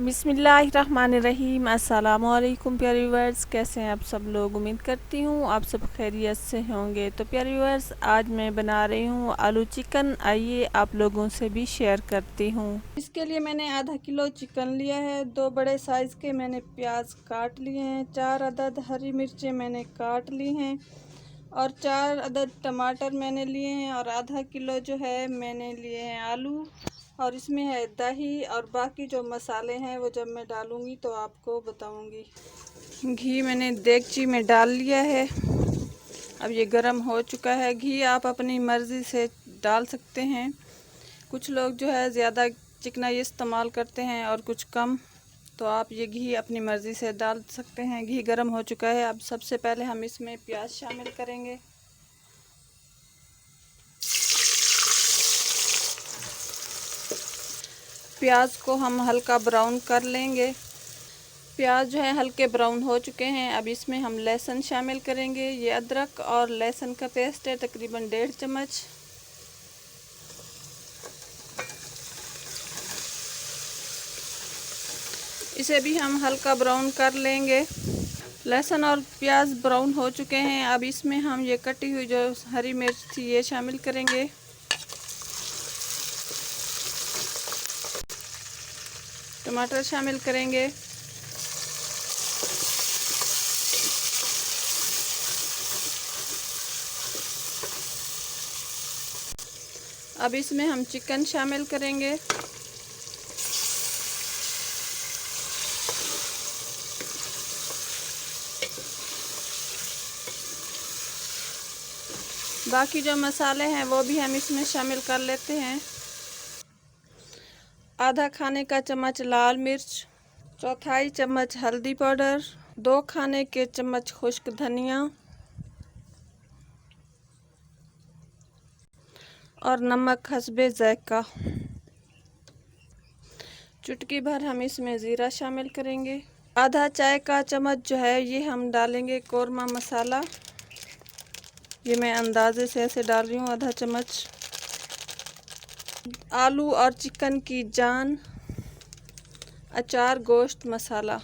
बिस्मिल्लाहिर्रहमानिर्रहीम। अस्सलाम वालेकुम प्यारे व्यूअर्स, कैसे हैं आप सब लोग। उम्मीद करती हूँ आप सब खैरियत से होंगे। तो प्यारे व्यूअर्स, आज मैं बना रही हूँ आलू चिकन। आइए आप लोगों से भी शेयर करती हूँ। इसके लिए मैंने आधा किलो चिकन लिया है। 2 बड़े साइज़ के मैंने प्याज काट लिए हैं। 4 अदद हरी मिर्चें मैंने काट ली हैं और 4 अदद टमाटर मैंने लिए हैं और आधा किलो जो है मैंने लिए हैं आलू। और इसमें है दही और बाकी जो मसाले हैं वो जब मैं डालूँगी तो आपको बताऊँगी। घी मैंने देगची में डाल लिया है। अब ये गरम हो चुका है। घी आप अपनी मर्ज़ी से डाल सकते हैं। कुछ लोग जो है ज़्यादा चिकना इस्तेमाल करते हैं और कुछ कम, तो आप ये घी अपनी मर्ज़ी से डाल सकते हैं। घी गरम हो चुका है। अब सबसे पहले हम इसमें प्याज शामिल करेंगे। प्याज को हम हल्का ब्राउन कर लेंगे। प्याज जो है हल्के ब्राउन हो चुके हैं। अब इसमें हम लहसुन शामिल करेंगे। ये अदरक और लहसुन का पेस्ट है, तकरीबन 1.5 चम्मच। इसे भी हम हल्का ब्राउन कर लेंगे। लहसुन और प्याज ब्राउन हो चुके हैं। अब इसमें हम ये कटी हुई जो हरी मिर्च थी ये शामिल करेंगे। टमाटर शामिल करेंगे। अब इसमें हम चिकन शामिल करेंगे। बाकी जो मसाले हैं वो भी हम इसमें शामिल कर लेते हैं। आधा खाने का चम्मच लाल मिर्च, चौथाई चम्मच हल्दी पाउडर, 2 खाने के चम्मच खुश्क धनिया और नमक हस्बे ज़ायका। चुटकी भर हम इसमें ज़ीरा शामिल करेंगे। आधा चाय का चम्मच जो है ये हम डालेंगे कोरमा मसाला। ये मैं अंदाजे से ऐसे डाल रही हूँ, आधा चम्मच। आलू और चिकन की जान, अचार गोश्त मसाला।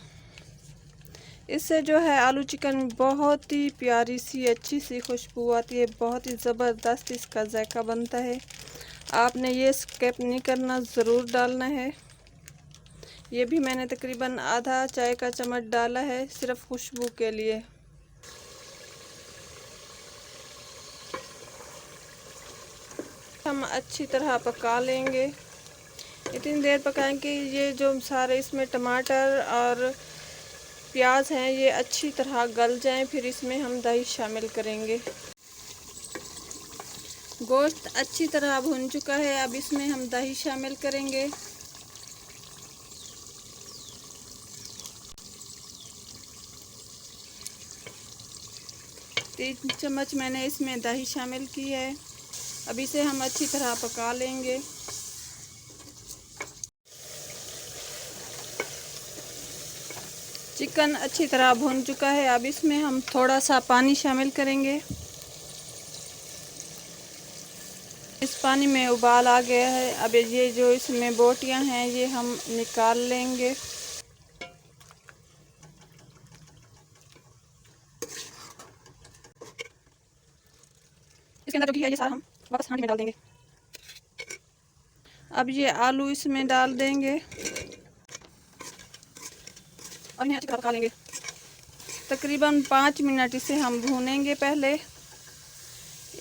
इससे जो है आलू चिकन में बहुत ही प्यारी सी अच्छी सी खुशबू आती है। बहुत ही ज़बरदस्त इसका जायका बनता है। आपने ये स्किप नहीं करना, ज़रूर डालना है। ये भी मैंने तकरीबन आधा चाय का चम्मच डाला है, सिर्फ खुशबू के लिए। हम अच्छी तरह पका लेंगे। इतनी देर पकाएं कि ये जो सारे इसमें टमाटर और प्याज हैं ये अच्छी तरह गल जाएं। फिर इसमें हम दही शामिल करेंगे। गोश्त अच्छी तरह भुन चुका है। अब इसमें हम दही शामिल करेंगे। तीन चम्मच मैंने इसमें दही शामिल की है। अब इसे हम अच्छी तरह पका लेंगे। चिकन अच्छी तरह भुन चुका है। अब इसमें हम थोड़ा सा पानी शामिल करेंगे। इस पानी में उबाल आ गया है। अब ये जो इसमें बोटियां हैं ये हम निकाल लेंगे। इसके अंदर जो घी है ये सारा हम वापस हांडी में डाल देंगे। अब ये आलू इसमें डाल देंगे और इन्हें अच्छी तरह पका लेंगे। तकरीबन 5 मिनट इसे हम भूनेंगे। पहले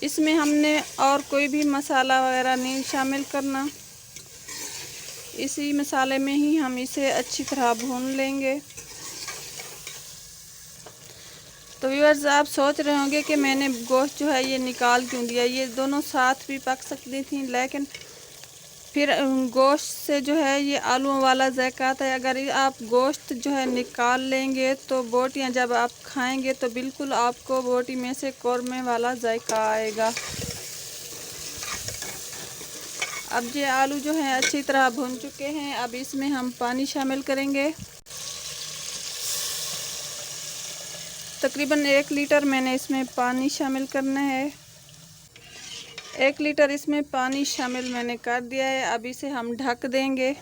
इसमें हमने और कोई भी मसाला वगैरह नहीं शामिल करना। इसी मसाले में ही हम इसे अच्छी तरह भून लेंगे। तो व्यूअर्स, आप सोच रहे होंगे कि मैंने गोश्त जो है ये निकाल क्यों दिया। ये दोनों साथ भी पक सकती थी, लेकिन फिर गोश्त से जो है ये आलूओं वाला जायका आता है। अगर आप गोश्त जो है निकाल लेंगे तो बोटियां जब आप खाएंगे तो बिल्कुल आपको बोटी में से कौरमे वाला जायका आएगा। अब ये आलू जो है अच्छी तरह भुन चुके हैं। अब इसमें हम पानी शामिल करेंगे। तकरीबन 1 लीटर मैंने इसमें पानी शामिल करना है। 1 लीटर इसमें पानी शामिल मैंने कर दिया है। अब इसे हम ढक देंगे।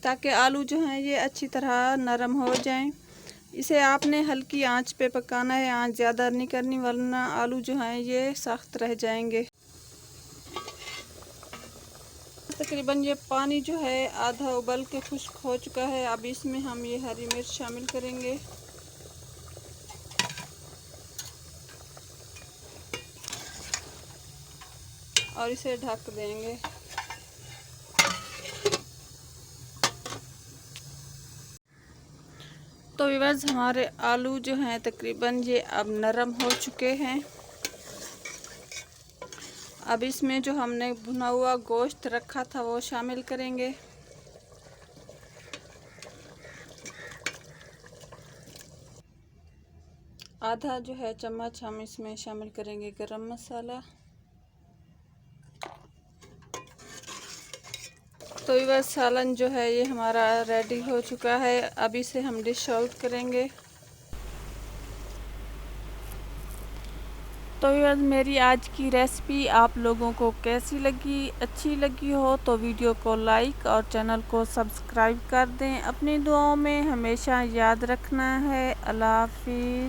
ताकि आलू जो हैं ये अच्छी तरह नरम हो जाएं। इसे आपने हल्की आंच पे पकाना है, आंच ज़्यादा नहीं करनी वरना आलू जो हैं ये सख्त रह जाएंगे। तकरीबन ये पानी जो है आधा उबल के खुश्क हो चुका है। अब इसमें हम ये हरी मिर्च शामिल करेंगे और इसे ढक देंगे। तो व्यूअर्स हमारे आलू जो हैं तकरीबन ये अब नरम हो चुके हैं। अब इसमें जो हमने भुना हुआ गोश्त रखा था वो शामिल करेंगे। आधा जो है चम्मच हम इसमें शामिल करेंगे गरम मसाला। तो व्यूअर्स सालन जो है ये हमारा रेडी हो चुका है। अब इसे हम डिश आउट करेंगे। तो व्यूअर्स मेरी आज की रेसिपी आप लोगों को कैसी लगी? अच्छी लगी हो तो वीडियो को लाइक और चैनल को सब्सक्राइब कर दें। अपनी दुआओं में हमेशा याद रखना है। अल्लाह हाफिज़।